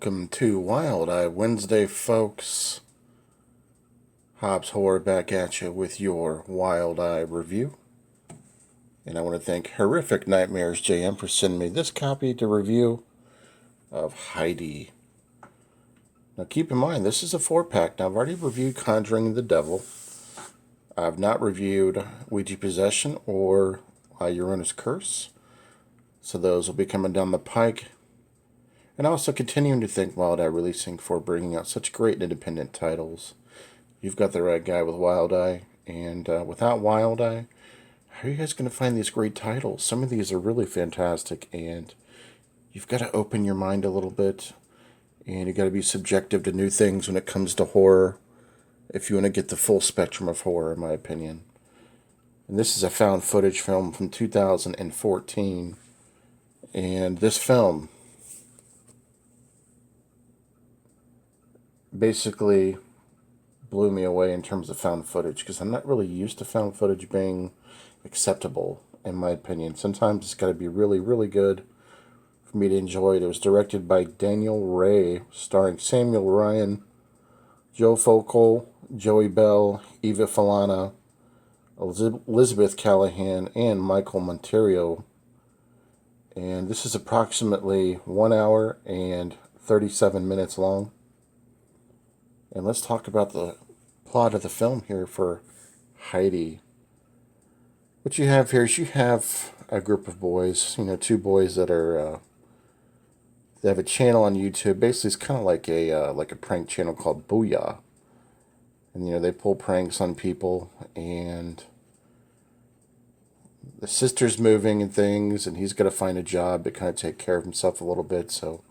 Welcome to Wild Eye Wednesday, folks. Hobbs Horror back at you with your Wild Eye review. And I want to thank Horrific Nightmares JM for sending me this copy to review of Heidi. Now keep in mind, this is a 4-pack. Now I've already reviewed Conjuring the Devil. I've not reviewed Ouija Possession or La Llorona's Curse. So those will be coming down the pike. And also continuing to thank Wild Eye Releasing for bringing out such great independent titles. You've got the right guy with Wild Eye. And without Wild Eye, how are you guys going to find these great titles? Some of these are really fantastic. And you've got to open your mind a little bit. And you've got to be subjective to new things when it comes to horror. If you want to get the full spectrum of horror, in my opinion. And this is a found footage film from 2014. And this film basically blew me away in terms of found footage, because I'm not really used to found footage being acceptable, in my opinion. Sometimes it's got to be really, really good for me to enjoy it. It was directed by Daniel Ray, starring Samuel Ryan, Joe Focal, Joey Bell, Eva Falana, Elizabeth Callahan, and Michael Monterio. And this is approximately 1 hour and 37 minutes long. And let's talk about the plot of the film here for Heidi. What you have here is you have a group of boys, two boys that are, they have a channel on YouTube. Basically, it's kind of like a prank channel called Booyah. And, they pull pranks on people, and the sister's moving and things, and he's got to find a job to kind of take care of himself a little bit, so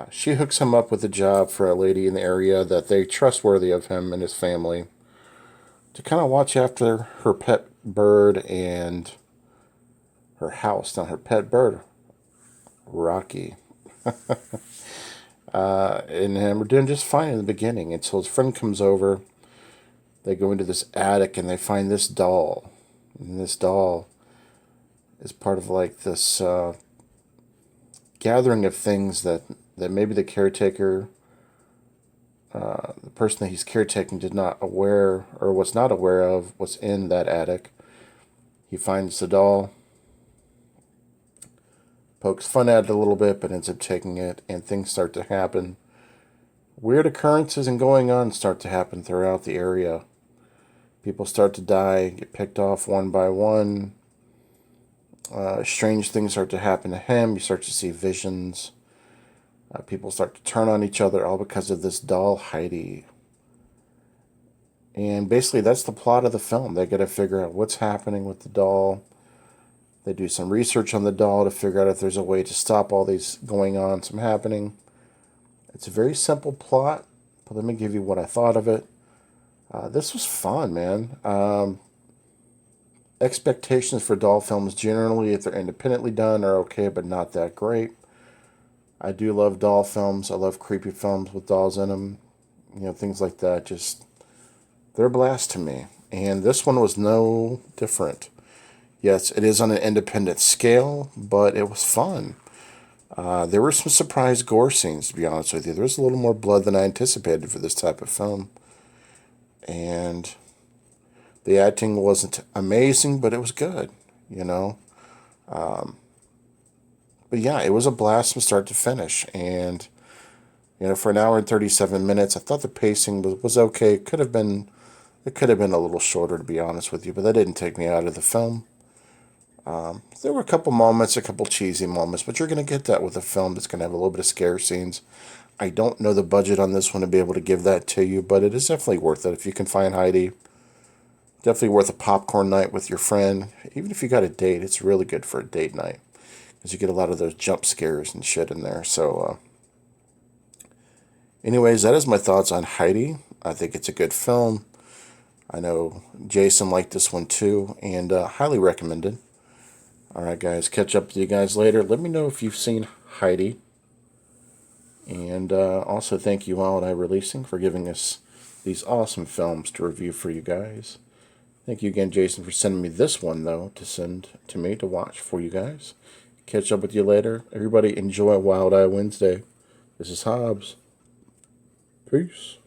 she hooks him up with a job for a lady in the area that they trustworthy of him and his family to kind of watch after her pet bird and her house. Now, her pet bird, Rocky. And we're doing just fine in the beginning until his friend comes over. They go into this attic and they find this doll. And this doll is part of like this gathering of things that maybe the caretaker, the person that he's caretaking, did not aware or was not aware of what's in that attic. He finds the doll, pokes fun at it a little bit, but ends up taking it, and things start to happen. Weird occurrences and going on start to happen throughout the area. People start to die, get picked off one by one. Strange things start to happen to him. You start to see visions. People start to turn on each other, all because of this doll, Heidi. And basically, that's the plot of the film. They got to figure out what's happening with the doll. They do some research on the doll to figure out if there's a way to stop all these going on from happening. It's a very simple plot, but let me give you what I thought of it. This was fun, man. Expectations for doll films generally, if they're independently done, are okay, but not that great. I do love doll films. I love creepy films with dolls in them. Things like that. Just, they're a blast to me. And this one was no different. Yes, it is on an independent scale, but it was fun. There were some surprise gore scenes, to be honest with you. There was a little more blood than I anticipated for this type of film. And the acting wasn't amazing, but it was good, But yeah, it was a blast from start to finish. And, for an hour and 37 minutes, I thought the pacing was okay. It could have been a little shorter, to be honest with you, but that didn't take me out of the film. There were a couple cheesy moments, but you're going to get that with a film that's going to have a little bit of scare scenes. I don't know the budget on this one to be able to give that to you, but it is definitely worth it if you can find Heidi. Definitely worth a popcorn night with your friend. Even if you got a date, it's really good for a date night, because you get a lot of those jump scares and shit in there. So, anyways, that is my thoughts on Heidi. I think it's a good film. I know Jason liked this one too, and highly recommended. Alright guys, catch up with you guys later. Let me know if you've seen Heidi. And also thank you, Wild Eye Releasing, for giving us these awesome films to review for you guys. Thank you again, Jason, for sending me this one, though, to send to me to watch for you guys. Catch up with you later. Everybody enjoy Wild Eye Wednesday. This is Hobbs. Peace.